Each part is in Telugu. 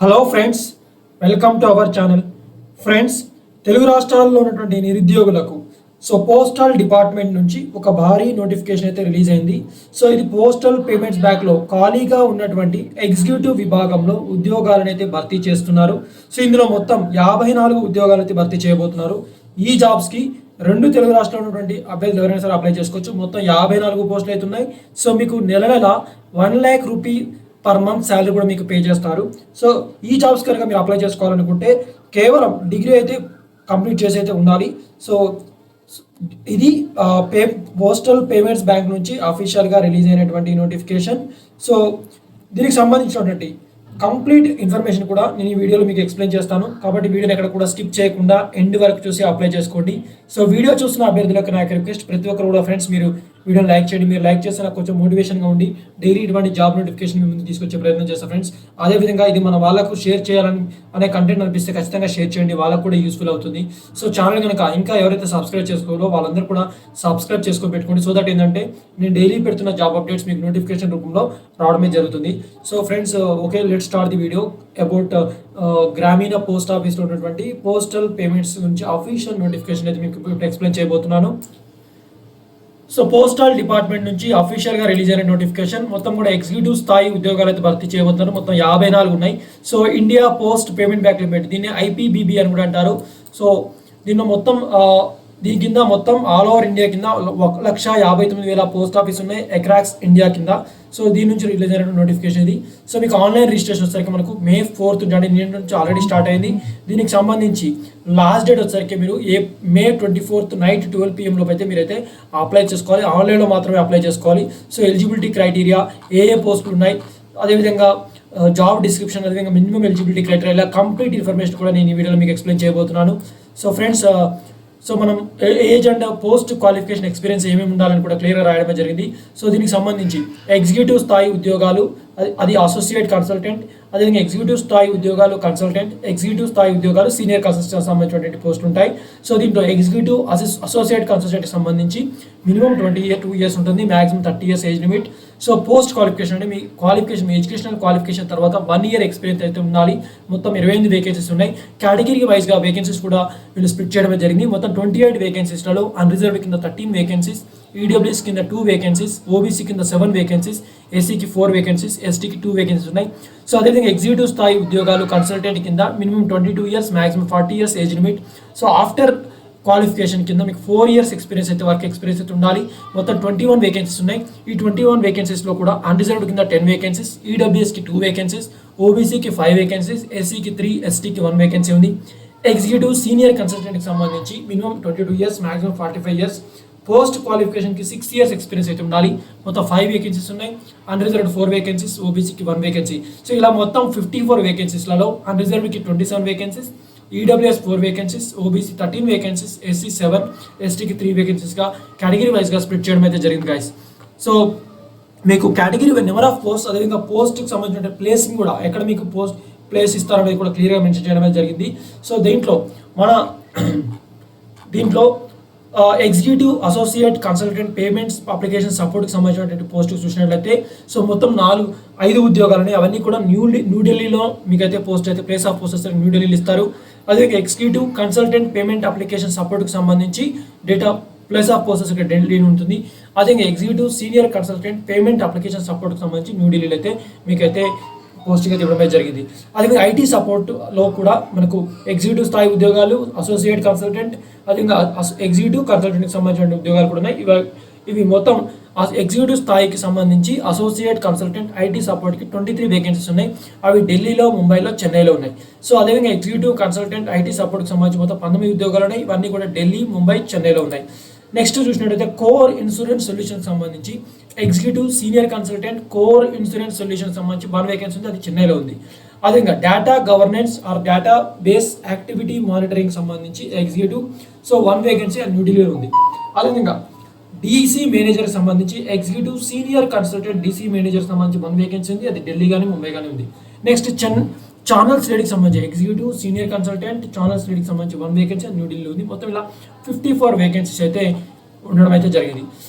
Hello friends, welcome to our channel. Friends, Telugu రాష్ట్రాల్లో ఉన్నటువంటి నిరుద్యోగులకు పోస్టల్ డిపార్ట్మెంట్ నుంచి ఒక భారీ నోటిఫికేషన్ అయితే రిలీజ్ అయింది. ఇది పోస్టల్ పేమెంట్స్ బ్యాంక్లో ఖాళీగా ఉన్నటువంటి ఎగ్జిక్యూటివ్ విభాగంలో ఉద్యోగాలను అయితే భర్తీ చేస్తున్నారు. ఇందులో మొత్తం 54 ఉద్యోగాలు అయితే భర్తీ చేయబోతున్నారు. ఈ జాబ్స్కి రెండు తెలుగు రాష్ట్రాల్లో ఉన్నటువంటి అభ్యర్థులు ఎవరైనా సరే అప్లై చేసుకోవచ్చు. మొత్తం 54 పోస్టులు అయితే ఉన్నాయి. మీకు నెల 1 lakh rupee per month salary కూడా మీకు పే చేస్తారు. ఈ జాబ్స్ కనుక మీరు అప్లై చేసుకోవాలనుకుంటే కేవలం డిగ్రీ అయితే కంప్లీట్ చేసి అయితే ఉండాలి. ఇది పోస్టల్ పేమెంట్స్ బ్యాంక్ నుంచి అఫీషియల్గా రిలీజ్ అయినటువంటి నోటిఫికేషన్. దీనికి సంబంధించినటువంటి కంప్లీట్ ఇన్ఫర్మేషన్ కూడా నేను ఈ వీడియోలో మీకు ఎక్స్ప్లెయిన్ చేస్తాను. కాబట్టి వీడియోని ఎక్కడ కూడా స్కిప్ చేయకుండా ఎండ్ వరకు చూసి అప్లై చేసుకోండి. వీడియో చూస్తున్న అభ్యర్థులకు నాకు రిక్వెస్ట్, ప్రతి ఒక్కరు కూడా ఫ్రెండ్స్ మీరు వీడియోని లైక్ చేయండి. మీరు లైక్ చేస్తే నాకు కొంచెం మోటివేషన్గా ఉండి డైలీ ఇటువంటి జాబ్ నోటిఫికేషన్ మీ ముందు తీసుకొచ్చే ప్రయత్నం చేస్తాను ఫ్రెండ్స్. అదేవిధంగా ఇది మన వాళ్ళకు షేర్ చేయాలని అనే కంటెంట్ అనిపిస్తే ఖచ్చితంగా షేర్ చేయండి, వాళ్ళకు కూడా యూస్ఫుల్ అవుతుంది. ఛానల్ కనుక ఇంకా ఎవరైతే సబ్స్క్రైబ్ చేసుకోవాలో వాళ్ళందరూ కూడా సబ్స్క్రైబ్ చేసుకొని పెట్టుకోండి. దట్ ఏంటంటే నేను డైలీ పెడుతున్న జాబ్ అప్డేట్స్ మీకు నోటిఫికేషన్ రూపంలో రావడమే జరుగుతుంది. Friends, okay, let start the video about గ్రామీణ పోస్ట్ ఆఫీస్లో ఉన్నటువంటి పోస్టల్ పేమెంట్స్ గురించి అఫీషియల్ నోటిఫికేషన్ అయితే మీకు ఎక్స్ప్లెయిన్ చేయబోతున్నాను. పోస్టల్ డిపార్ట్మెంట్ నుంచి అఫీషియల్గా రిలీజ్ అయిన నోటిఫికేషన్. మొత్తం కూడా ఎగ్జిక్యూటివ్ స్థాయి ఉద్యోగాలు అయితే భర్తీ చేయబోతున్నారు. మొత్తం 54 ఉన్నాయి. India post payment bank limited, దీన్ని ఐపీబీబీ అని కూడా అంటారు. దీనిలో మొత్తం దీని కింద మొత్తం ఆల్ ఓవర్ ఇండియా కింద 1,59,000 పోస్ట్ ఆఫీస్ ఉన్నాయి అక్రాస్ ఇండియా కింద. దీని నుంచి రిలీజ్ అయిన నోటిఫికేషన్ ఇది. మీకు ఆన్లైన్ రిజిస్ట్రేషన్ వచ్చేసరికి మనకు May 4th అంటే నిన్న నుంచి ఆల్రెడీ స్టార్ట్ అయింది. దీనికి సంబంధించి లాస్ట్ డేట్ వచ్చేసరికి మీరు May 24th నైట్ 12 PM లోపు అయితే మీరైతే అప్లై చేసుకోవాలి. ఆన్లైన్లో మాత్రమే అప్లై చేసుకోవాలి. ఎలిజిబిలిటీ క్రైటీరియా, ఏ పోస్టులు ఉన్నాయి, అదేవిధంగా జాబ్ డిస్క్రిప్షన్, అదేవిధంగా మినిమం ఎలిజిబిలిటీ క్రైటీరియా, ఇలా కంప్లీట్ ఇన్ఫర్మేషన్ కూడా నేను ఈ వీడియోలో మీకు ఎక్స్ప్లెయిన్ చేయబోతున్నాను. ఫ్రెండ్స్, మనం age and post qualification experience ఏమేమి ఉండాలని కూడా క్లియర్గా రాయడమే జరిగింది. దీనికి సంబంధించి ఎగ్జిక్యూటివ్ స్థాయి ఉద్యోగాలు అది అసోసియేట్ కన్సల్టెంట్, అదేవిధంగా ఎగ్జిక్యూటివ్ స్థాయి ఉద్యోగాలు కన్సల్టెంట్, ఎగ్జిక్యూటివ్ స్థాయి ఉద్యోగాలు సీనియర్ కన్సల్టెంట్ సంబంధించినటువంటి పోస్టులు ఉంటాయి. దీంట్లో ఎగ్జిక్యూటివ్ అసోసియేట్ కన్సల్టెంట్కి సంబంధించి మినిమం 22 years ఉంటుంది, maximum 30 years age limit. Post qualification అంటే మీ క్వాలిఫికేషన్, మీ ఎడ్యుకేషనల్ క్వాలిఫికేషన్ తర్వాత 1 year ఎక్స్పీరియన్స్ అయితే ఉండాలి. మొత్తం 28 వేకెన్సీస్ ఉన్నాయి. కేటగిరీ వైజ్గా వేకెన్సీస్ కూడా వీళ్ళు స్ప్లిట్ చేయడమే జరిగింది. మొత్తం 28 వేకెన్సీస్లలో అన్రిజర్వ్డ్ కింద 13 వేకెన్సీస్, ఈడబ్ల్యూఎస్ కింద 2 వేకెన్సీస్, ఓబీసీ కింద 7 వేకెన్సీస్, ఎస్సీకి 4 వేకెన్సీస్, ఎస్టీకి 2 వేకెన్సీస్ ఉన్నాయి. అదేవిధంగా ఎగ్జిక్యూటివ్ స్థాయి ఉద్యోగాలు కన్సల్టెంట్ కింద minimum 22 years, maximum 40 years age limit. After qualification కింద మీకు 4 years ఎక్స్పీరియన్స్ అయితే, వర్క్ ఎక్స్పీరియన్స్ అయితే ఉండాలి. మొత్తం 21 వేకెన్సీస్ ఉన్నాయి. ఈ 21 వేకెన్సీస్లో కూడా అన్రిజర్వ్డ్ కింద 10 వేకెన్సీస్, ఈడబ్ల్యూఎస్కి 2 వేకెన్సీస్, ఓబీసీకి 5 వేకెన్సీస్, ఎస్సీకి 3, ఎస్టీకి 1 వేకెన్సీ ఉంది. ఎగ్జిక్యూటివ్ సీనియర్ కన్సల్టెంట్కి సంబంధించి minimum 22 years, maximum 45 years. Post క్వాలిఫికేషన్కి 6 years ఎక్స్పీరియన్స్ అయితే ఉండాలి. మొత్తం 5 వేకెన్సీస్ ఉన్నాయి. అన్రిజర్వ్డ్ 4 వేకెన్సీస్, ఓబీసీకి 1 వేకెన్సీ. ఇలా మొత్తం 54 వేకెన్సీస్లలో అన్రిజర్వ్డ్కి 27 vacancies, EWS 4 vacancies, OBC 13 vacancies, SC 7, ఎస్టీకి 3 వేకెన్సీస్గా కేటగిరీ వైజ్గా స్ప్లిట్ చేయడం అయితే జరిగింది గైస్. మీకు కేటగిరీ నెంబర్ ఆఫ్ పోస్ట్, అదేవిధంగా పోస్ట్కి సంబంధించిన ప్లేసింగ్ కూడా ఎక్కడ మీకు పోస్ట్ ప్లేస్ ఇస్తారనేది కూడా క్లియర్గా మెన్షన్ చేయడం అయితే జరిగింది. దీంట్లో executive associate consultant payments application సపోర్ట్కి సంబంధించినటువంటి పోస్టులు చూసినట్లయితే మొత్తం 5 ఉద్యోగాలని, అవన్నీ కూడా న్యూఢిల్లీలో మీకైతే పోస్ట్ అయితే ప్లేస్ ఆఫ్ పోస్టెస్ న్యూఢిల్లీలో ఇస్తారు. అదేవిధంగా ఎగ్జిక్యూటివ్ కన్సల్టెంట్ పేమెంట్ అప్లికేషన్ సపోర్ట్కి సంబంధించి డేటా ప్లేస్ ఆఫ్ పోస్టెస్ ఇక్కడ ఢిల్లీ ఉంటుంది. అదేవిధంగా executive senior consultant payment application సపోర్ట్కి సంబంధించి న్యూఢిల్లీలో అయితే మీకైతే పోస్ట్గా ఇవ్వడమే జరిగింది. అదేవిధంగా ఐటీ సపోర్ట్లో కూడా మనకు ఎగ్జిక్యూటివ్ స్థాయి ఉద్యోగాలు, అసోసియేట్ కన్సల్టెంట్, అదేవిధంగా ఎగ్జిక్యూటివ్ కన్సల్టెంట్కి సంబంధించిన ఉద్యోగాలు కూడా ఉన్నాయి. ఇవి మొత్తం ఎగ్జిక్యూటివ్ స్థాయికి సంబంధించి అసోసియేట్ కన్సల్టెంట్ ఐటీ సపోర్ట్కి 23 వేకెన్సీస్ ఉన్నాయి. అవి ఢిల్లీలో, ముంబైలో, చెన్నైలో ఉన్నాయి. అదేవిధంగా ఎగ్జిక్యూటివ్ కన్సల్టెంట్ ఐటీ సపోర్ట్కి సంబంధించి మొత్తం 19 ఉద్యోగాలు ఉన్నాయి. ఇవన్నీ కూడా ఢిల్లీ, ముంబై, చెన్నైలో ఉన్నాయి. నెక్స్ట్ చూసినట్టయితే కోర్ ఇన్సూరెన్స్ సొల్యూషన్ సంబంధించి executive senior consultant core insurance solution సంబంధించి 1 వేకెన్సీ ఉంది, అది చెన్నైలో ఉంది. అదేవిధంగా data governance or database activity monitoring సంబంధించి ఎగ్జిక్యూటివ్ 1 వేకెన్సీ అది న్యూఢిల్లీలో ఉంది. అదేవిధంగా డీసీ మేనేజర్ సంబంధించి executive senior consultant DC manager సంబంధించి 1 వేకెన్సీ ఉంది, అది ఢిల్లీ కానీ ముంబై కానీ ఉంది. నెక్స్ట్ ఛానల్స్ లీడ్కి సంబంధించి ఎగ్జిక్యూటివ్ సీనియర్ కన్సల్టెంట్ ఛానల్స్ లీడ్కి సంబంధించి 1 వేకెన్సీ న్యూఢిల్లీ ఉంది. మొత్తం ఇలా 54 వేకెన్సీస్ అయితే ఉండడం అయితే జరిగింది.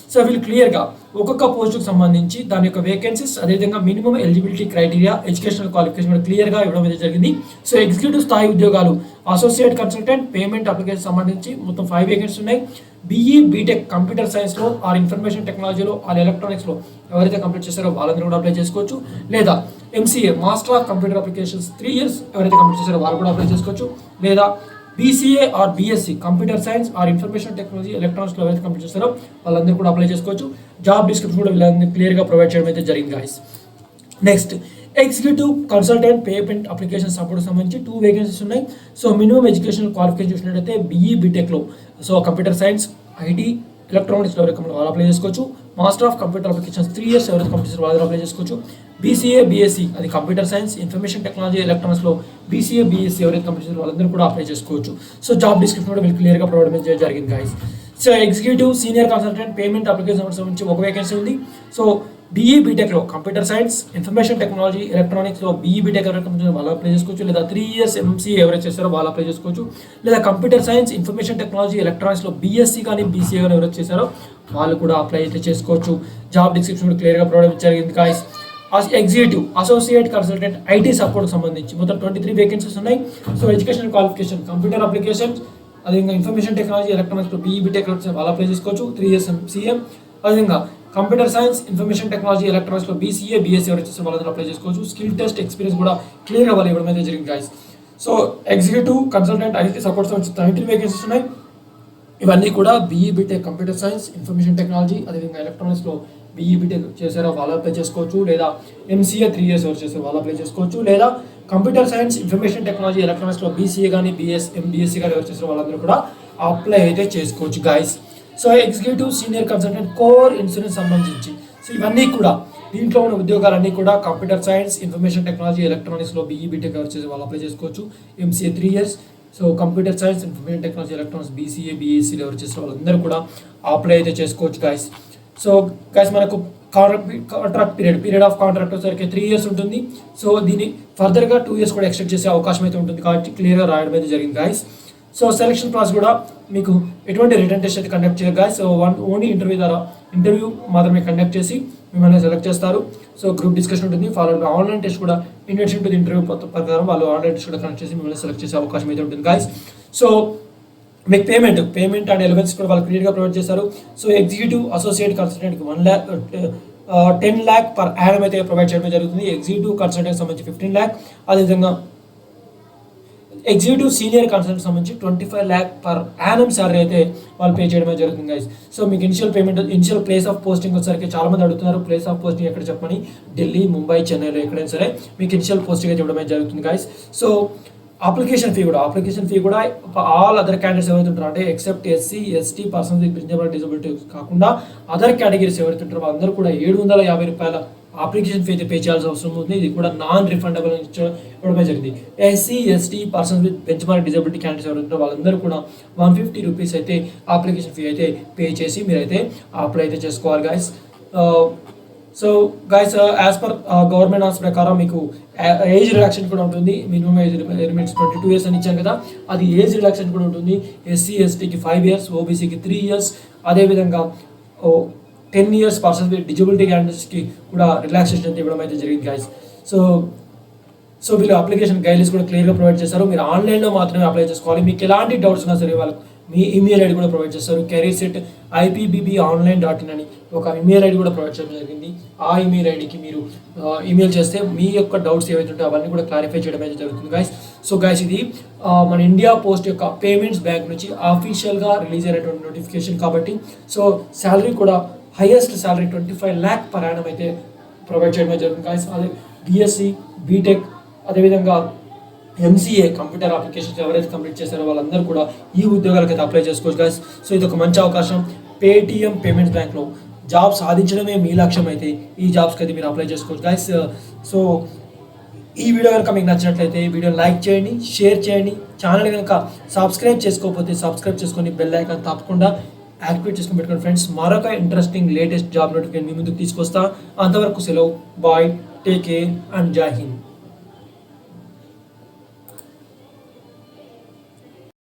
వీళ్ళు క్లియర్గా ఒక్కొక్క పోస్టుకు సంబంధించి దాని యొక్క వేకెన్సీస్, అదేవిధంగా minimum eligibility criteria, educational qualification కూడా క్లియర్గా ఇవ్వడం అయితే జరిగింది. సో ఎగ్జిక్యూటివ్ స్థాయి ఉద్యోగాలు అసోసియేట్ కన్సల్టెంట్ పేమెంట్ అప్లికేషన్ సంబంధించి మొత్తం 5 వేకెన్సీస్ ఉన్నాయి. బీఈ బీటెక్ కంప్యూటర్ సైన్స్లో ఆర్ ఇన్ఫర్మేషన్ టెక్నాలజీలో ఆర్ ఎలక్ట్రానిక్స్లో ఎవరైతే కంప్లీట్ చేస్తారో వాళ్ళందరూ కూడా అప్లై చేసుకోవచ్చు. లేదా MCA master of computer applications 3 years ఎవరైతే కంప్లీట్ చేస్తారో వాళ్ళు కూడా అప్లై చేసుకోవచ్చు. లేదా BCA or BSc computer science or information technology ఎలక్ట్రానిక్స్లో ఎవరైతే కంప్లీట్ చేస్తారో వాళ్ళందరూ కూడా అప్లై చేసుకోవచ్చు. జాబ్ డిస్క్రిప్షన్ కూడా వీళ్ళందరూ క్లియర్గా ప్రొవైడ్ చేయడం అయితే జరిగింది guys. Next executive consultant payment application support సంబంధించి 2 వేకెన్సీస్ ఉన్నాయి. సో మినిమం ఎడ్యుకేషనల్ క్వాలిఫికేషన్ చూసినట్టయితే బీఈ బీటెక్లో సో కంప్యూటర్ సైన్స్, ఐటీ, ఎలక్ట్రానిక్స్లో ఎవరైతే వాళ్ళు అప్లై చేసుకోవచ్చు. Master of computer applications 3 years ఎవరైతే కంప్లీట్ చేస్తారో వాళ్ళు అప్లై చేసుకోవచ్చు. బీసీఏ బీఎస్సీ అది కంప్యూటర్ సైన్స్, ఇన్ఫర్మేషన్ టెక్నాలజీ, ఎలక్ట్రానిక్స్లో బీసీఏ బీఎస్సీ ఎవరైతే కంప్లీట్ చేస్తారో వాళ్ళందరూ కూడా అప్లై చేసుకోవచ్చు. సో జాబ్ డిస్క్రిప్షన్ కూడా వీళ్ళు క్లియర్గా ప్రొవైడ్ జరిగింది guys. So executive senior consultant payment application సంబంధించి 1 వేకెన్సీ ఉంది. సో బీఈ బీటెక్లో కంప్యూటర్ సైన్స్, ఇన్ఫర్మేషన్ టెక్నాలజీ, ఎలక్ట్రానిక్స్లో బీఈ బీటెక్ ఎవరైతే వాళ్ళు అప్లై చేసుకోవచ్చు. లేదా 3 years ఎంసీఏ ఎవరైతే చేస్తారో వాళ్ళు అప్లై చేసుకోవచ్చు. లేదా కంప్యూటర్ సైన్స్, ఇన్ఫర్మేషన్ టెక్నాలజీ, ఎలక్ట్రానిక్స్లో బీఎస్సీ కానీ బీసీఏ కానీ ఎవరైతే చేశారో వాళ్ళు కూడా అప్లై అయితే చేసుకోవచ్చు. జాబ్ డిస్క్రిప్షన్ కూడా క్లియర్గా ప్రొవైడ్ జరిగింది guys. Executive associate consultant IT support సంబంధించి మొత్తం 23 వేకెన్సీస్ ఉన్నాయి. So educational qualification computer applications, అదేవిధంగా ఇన్ఫర్మేషన్ టెక్నాలజీ, ఎలక్ట్రానిక్స్లో బీఈ బీటెక్ వాళ్ళు అప్లై చేసుకోవచ్చు. 3 years ఎంసీఏ, అదేవిధంగా కంప్యూటర్ సైన్స్, ఇన్ఫర్మేషన్ టెక్నాలజీ, ఎలక్ట్రానిక్స్లో బీసీఏ బీఎస్సీ ఎవరు వచ్చేసి వాళ్ళందరూ అప్లై చేసుకోవచ్చు. స్కిల్ టెస్ట్ ఎక్స్పీరియన్స్ కూడా క్లియర్గా వాళ్ళు ఇవ్వడం అయితే జరిగింది guys. So executive consultant IT support సంబంధించి 19 వేకెన్సీస్ ఉన్నాయి. ఇవన్నీ కూడా BE BTech computer science, information technology, అదేవిధంగా ఎలక్ట్రానిక్స్లో బీఈ బీటెక్ చేశారో వాళ్ళు అప్లై చేసుకోవచ్చు. లేదా ఎంసీఏ 3 years ఎవరు చేస్తారో వాళ్ళు అప్లై చేసుకోవచ్చు. లేదా కంప్యూటర్ సైన్స్, ఇన్ఫర్మేషన్ టెక్నాలజీ, ఎలక్ట్రానిక్స్లో బీసీఏ కానీ ఎంబీఎస్సీ కానీ ఎవరు చేస్తారో వాళ్ళందరూ కూడా అప్లై అయితే చేసుకోవచ్చు guys. So executive senior consultant core insurance సంబంధించి సో ఇవన్నీ కూడా దీంట్లో ఉన్న ఉద్యోగాలన్నీ కూడా కంప్యూటర్ సైన్స్, ఇన్ఫర్మేషన్ టెక్నాలజీ, ఎలక్ట్రానిక్స్లో బీఈ బీటెక్ ఎవరు చేసి వాళ్ళు అప్లై చేసుకోవచ్చు. MCA 3 years. So computer science, information technology, electronics, BCA బీఎస్సీలు ఎవరు చేసిన వాళ్ళందరూ కూడా అప్లై అయితే చేసుకోవచ్చు గాయస్. సో గాయస్ మనకు కాంట్రాక్ట్ పీరియడ్ ఆఫ్ కాంట్రాక్ట్ వచ్చేసరికి 3 years ఉంటుంది. సో దీన్ని ఫర్దర్గా 2 years కూడా ఎక్స్టెండ్ చేసే అవకాశం అయితే ఉంటుంది కాబట్టి క్లియర్గా రాయడం అయితే జరిగింది గాయస్. సో సెలక్షన్ ప్రాసెస్ కూడా మీకు ఎటువంటి రిటర్న్ టెస్ట్ అయితే కండక్ట్ చేయరు గాయస్. సో ఓన్లీ ఇంటర్వ్యూ మాత్రమే కండక్ట్ చేసి మిమ్మల్ని సెలెక్ట్ చేస్తారు. సో గ్రూప్ డిస్కషన్ ఉంటుంది, ఫాలోడ్ బై ఆన్లైన్ టెస్ట్ కూడా ఇన్విటేషన్ టు ఇంటర్వ్యూ ప్రకారం వాళ్ళు ఆన్లైన్ టెస్ట్ కూడా కండక్ట్ చేసి మిమ్మల్ని సెలెక్ట్ చేసే అవకాశం అయితే ఉంటుంది గాయస్. సో మీకు పేమెంట్ అండ్ ఎలివెన్స్ కూడా వాళ్ళు క్లియర్గా ప్రొవైడ్ చేస్తారు. సో ఎగ్జిక్యూటివ్ అసోసియేట్ కన్సల్టెంట్కి 10 lakh పర్ యానం అయితే ప్రొవైడ్ చేయడం జరుగుతుంది. ఎగ్జిక్యూటివ్ కన్సల్టెంట్ సంబంధించి 15 lakh, అదేవిధంగా ఎగ్జిక్యూటివ్ సీనియర్ కన్సల్టెంట్ సంబంధించి 25 lakh పర్ యానం సాలరీ అయితే వాళ్ళు పే చేయడమే జరుగుతుంది గైస్. సో మీకు ఇనిషియల్ ప్లేస్ ఆఫ్ పోస్టింగ్ వచ్చేసరికి చాలా మంది అడుగుతున్నారు ప్లేస్ ఆఫ్ పోస్టింగ్ ఎక్కడ చెప్పని. ఢిల్లీ, ముంబై, చెన్నైలో ఎక్కడైనా సరే మీకు ఇనిషియల్ పోస్టింగ్ అయితే ఇవ్వడమే జరుగుతుంది గైస్. సో అప్లికేషన్ ఫీ కూడా ఆల్ అదర్ క్యాండిడేట్స్ ఎవరైతే ఉంటారో అంటే except SC, ST, persons with disability కాకుండా అదర్ కేటగిరీస్ ఎవరైతే ఉంటారో వాళ్ళందరూ కూడా 750 రూపాయల అప్లికేషన్ ఫీ అయితే పే చేయాల్సిన అవసరం ఉంది. ఇది కూడా నాన్ రిఫండబుల్ ఇవ్వడమే జరిగింది. SC, ST, persons with benchmark disability candidates ఎవరైతే ఉంటారో వాళ్ళందరూ కూడా 150 రూపీస్ అయితే అప్లికేషన్ ఫీ అయితే పే చేసి మీరైతే అప్లై అయితే చేసుకోవాలి guys. So guys as per government norms ప్రకారం మీకు ఏజ్ రిడక్షన్ కూడా ఉంటుంది. మినిమం ఏజ్ లిమిట్స్ 22 years అని ఇచ్చాను కదా, అది ఏజ్ రిడక్షన్ కూడా ఉంటుంది. ఎస్సీ, ఎస్టీకి 5 years, ఓబీసీకి 3 years, అదేవిధంగా 10 years పర్సన్స్ విత్ డిజబిలిటీ క్యాండిడేట్స్కి కూడా రిలాక్సేషన్ ఇవ్వడం అయితే జరిగింది గైస్. సో వీళ్ళు అప్లికేషన్ గైడ్లైన్స్ కూడా క్లియర్గా ప్రొవైడ్ చేస్తారు. మీరు ఆన్లైన్లో మాత్రమే అప్లై చేసుకోవాలి. మీకు ఎలాంటి డౌట్స్ ఉన్నా సరే వాళ్ళకు మీ ఈమెయిల్ ఐడి కూడా ప్రొవైడ్ చేస్తారు. careerset@ipbonline.in అని ఒక ఈమెయిల్ ఐడి కూడా ప్రొవైడ్ చేయడం జరిగింది. ఆ ఈమెయిల్ ఐడికి మీరు ఈమెయిల్ చేస్తే మీ యొక్క డౌట్స్ ఏవైతే ఉంటాయో అవన్నీ కూడా క్లారిఫై చేయడం అయితే జరుగుతుంది గైస్. సో గైస్ ఇది మన ఇండియా పోస్ట్ యొక్క పేమెంట్స్ బ్యాంక్ నుంచి అఫీషియల్గా రిలీజ్ అయినటువంటి నోటిఫికేషన్ కాబట్టి సో శాలరీ కూడా highest salary 25 lakh per annum అయితే ప్రొవైడ్ చేయడం జరుగుతుంది గైస్. అదే బీఎస్సీ, బీటెక్, అదేవిధంగా ఎంసీఏ కంప్యూటర్ అప్లికేషన్స్ ఎవరైతే కంప్లీట్ చేశారో వాళ్ళందరూ కూడా ఈ ఉద్యోగాలకు అయితే అప్లై చేసుకోవచ్చు గైస్. సో ఇది ఒక మంచి అవకాశం. పేటిఎం పేమెంట్స్ బ్యాంక్లో జాబ్ సాధించడమే మీ లక్ష్యం అయితే ఈ జాబ్స్కి అయితే మీరు అప్లై చేసుకోవచ్చు గైస్. సో ఈ వీడియో కనుక మీకు నచ్చినట్లయితే ఈ వీడియో లైక్ చేయండి, షేర్ చేయండి. ఛానల్ కనుక సబ్స్క్రైబ్ చేసుకోకపోతే సబ్స్క్రైబ్ చేసుకొని బెల్ ఐకాన్ తప్పకుండా యాక్టివేట్ చేసుకొని పెట్టుకోండి ఫ్రెండ్స్. మరొక ఇంట్రెస్టింగ్ లేటెస్ట్ జాబ్ నోటిఫికేషన్ మీ ముందుకు తీసుకొస్తా. అంతవరకు సెలవు, బాయ్, టేక్ కేర్ అండ్ జై హింద్.